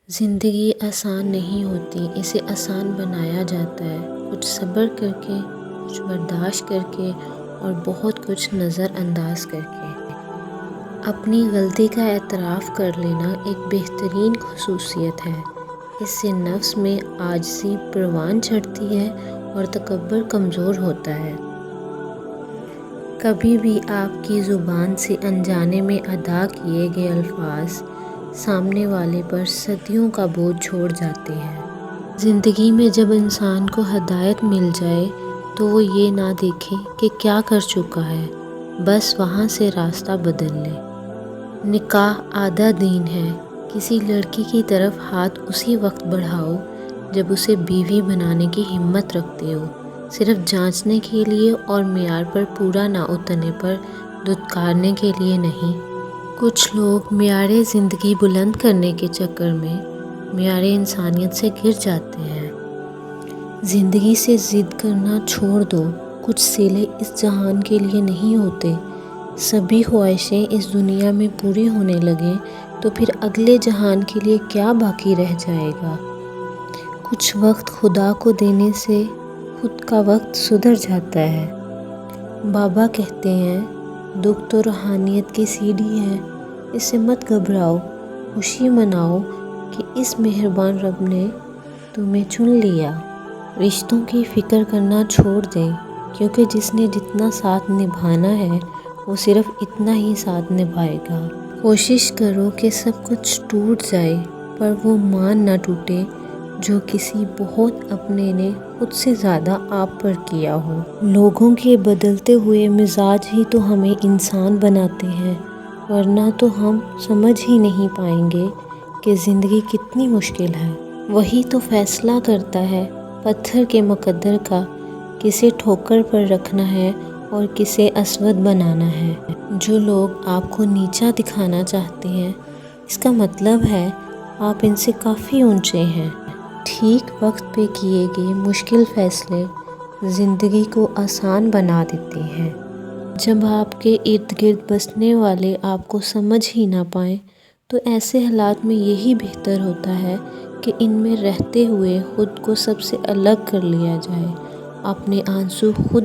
زندگی آسان نہیں ہوتی، اسے آسان بنایا جاتا ہے، کچھ صبر کر کے، کچھ برداشت کر کے اور بہت کچھ نظر انداز کر کے۔ اپنی غلطی کا اعتراف کر لینا ایک بہترین خصوصیت ہے۔ اس سے نفس میں عاجزی پروان چڑھتی ہے اور تکبر کمزور ہوتا ہے۔ کبھی بھی آپ کی زبان سے انجانے میں ادا کیے گئے الفاظ سامنے والے پر صدیوں کا بوجھ چھوڑ جاتے ہیں۔ زندگی میں جب انسان کو ہدایت مل جائے تو وہ یہ نہ دیکھے کہ کیا کر چکا ہے، بس وہاں سے راستہ بدل لے۔ نکاح آدھا دین ہے۔ کسی لڑکی کی طرف ہاتھ اسی وقت بڑھاؤ جب اسے بیوی بنانے کی ہمت رکھتے ہو، صرف جانچنے کے لیے اور معیار پر پورا نہ اترنے پر دھتکارنے کے لیے نہیں۔ کچھ لوگ معیار زندگی بلند کرنے کے چکر میں معیار انسانیت سے گر جاتے ہیں۔ زندگی سے ضد کرنا چھوڑ دو، کچھ صلے اس جہان کے لیے نہیں ہوتے۔ سبھی خواہشیں اس دنیا میں پوری ہونے لگیں تو پھر اگلے جہان کے لیے کیا باقی رہ جائے گا؟ کچھ وقت خدا کو دینے سے خود کا وقت سدھر جاتا ہے۔ بابا کہتے ہیں، دکھ تو روحانیت کی سیڑھی ہے، اس سے مت گھبراؤ، خوشی مناؤ کہ اس مہربان رب نے تمہیں چن لیا۔ رشتوں کی فکر کرنا چھوڑ دیں، کیونکہ جس نے جتنا ساتھ نبھانا ہے وہ صرف اتنا ہی ساتھ نبھائے گا۔ کوشش کرو کہ سب کچھ ٹوٹ جائے پر وہ مان نہ ٹوٹے جو کسی بہت اپنے نے خود سے زیادہ آپ پر کیا ہو۔ لوگوں کے بدلتے ہوئے مزاج ہی تو ہمیں انسان بناتے ہیں، ورنہ تو ہم سمجھ ہی نہیں پائیں گے کہ زندگی کتنی مشکل ہے۔ وہی تو فیصلہ کرتا ہے پتھر کے مقدر کا، کسے ٹھوکر پر رکھنا ہے اور کسے اسود بنانا ہے۔ جو لوگ آپ کو نیچا دکھانا چاہتے ہیں، اس کا مطلب ہے آپ ان سے کافی اونچے ہیں۔ ٹھیک وقت پہ کیے گئے مشکل فیصلے زندگی کو آسان بنا دیتے ہیں۔ جب آپ کے ارد گرد بسنے والے آپ کو سمجھ ہی نہ پائیں تو ایسے حالات میں یہی بہتر ہوتا ہے کہ ان میں رہتے ہوئے خود کو سب سے الگ کر لیا جائے۔ اپنے آنسو خود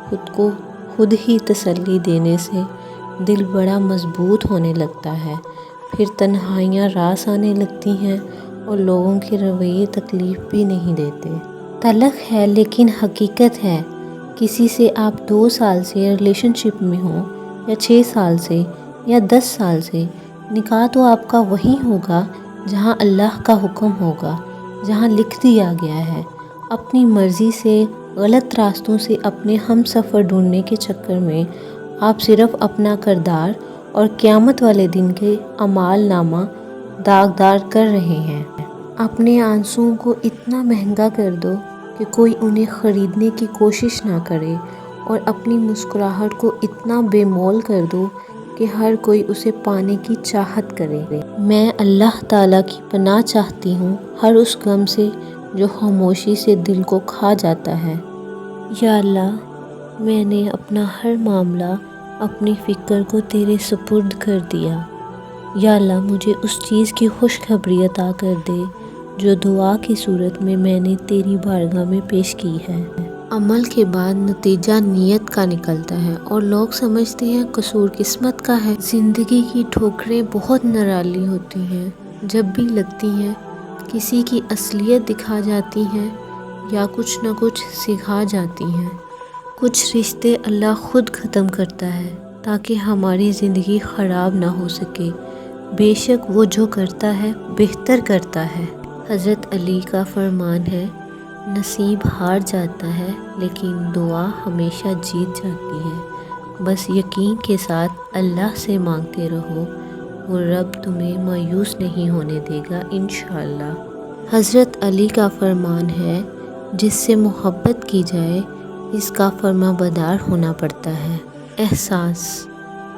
خود کو خود ہی تسلی دینے سے دل بڑا مضبوط ہونے لگتا ہے۔ پھر تنہائیاں راس آنے لگتی ہیں اور لوگوں کے رویے تکلیف بھی نہیں دیتے۔ تلخ ہے لیکن حقیقت ہے، کسی سے آپ 2 سال سے ریلیشن شپ میں ہوں یا 6 سال سے یا 10 سال سے، نکاح تو آپ کا وہیں ہوگا جہاں اللہ کا حکم ہوگا، جہاں لکھ دیا گیا ہے۔ اپنی مرضی سے غلط راستوں سے اپنے ہم سفر ڈھونڈنے کے چکر میں آپ صرف اپنا کردار اور قیامت والے دن کے اعمال نامہ داغدار کر رہے ہیں۔ اپنے آنسوؤں کو اتنا مہنگا کر دو کہ کوئی انہیں خریدنے کی کوشش نہ کرے، اور اپنی مسکراہٹ کو اتنا بے مول کر دو کہ ہر کوئی اسے پانے کی چاہت کرے۔ میں اللہ تعالیٰ کی پناہ چاہتی ہوں ہر اس غم سے جو خاموشی سے دل کو کھا جاتا ہے۔ یا اللہ، میں نے اپنا ہر معاملہ، اپنی فکر کو تیرے سپرد کر دیا۔ یا اللہ، مجھے اس چیز کی خوشخبری عطا کر دے جو دعا کی صورت میں نے تیری بارگاہ میں پیش کی ہے۔ عمل کے بعد نتیجہ نیت کا نکلتا ہے اور لوگ سمجھتے ہیں قصور قسمت کا ہے۔ زندگی کی ٹھوکریں بہت نرالی ہوتی ہیں، جب بھی لگتی ہیں کسی کی اصلیت دکھا جاتی ہیں یا کچھ نہ کچھ سکھا جاتی ہیں۔ کچھ رشتے اللہ خود ختم کرتا ہے تاکہ ہماری زندگی خراب نہ ہو سکے۔ بے شک وہ جو کرتا ہے بہتر کرتا ہے۔ حضرت علی کا فرمان ہے، نصیب ہار جاتا ہے لیکن دعا ہمیشہ جیت جاتی ہے۔ بس یقین کے ساتھ اللہ سے مانگتے رہو، وہ رب تمہیں مایوس نہیں ہونے دے گا انشاءاللہ۔ حضرت علی کا فرمان ہے، جس سے محبت کی جائے اس کا فرما بردار ہونا پڑتا ہے۔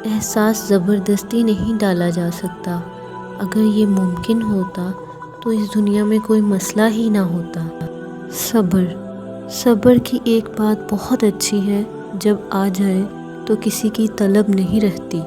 احساس زبردستی نہیں ڈالا جا سکتا۔ اگر یہ ممکن ہوتا تو اس دنیا میں کوئی مسئلہ ہی نہ ہوتا۔ صبر کی ایک بات بہت اچھی ہے، جب آ جائے تو کسی کی طلب نہیں رہتی۔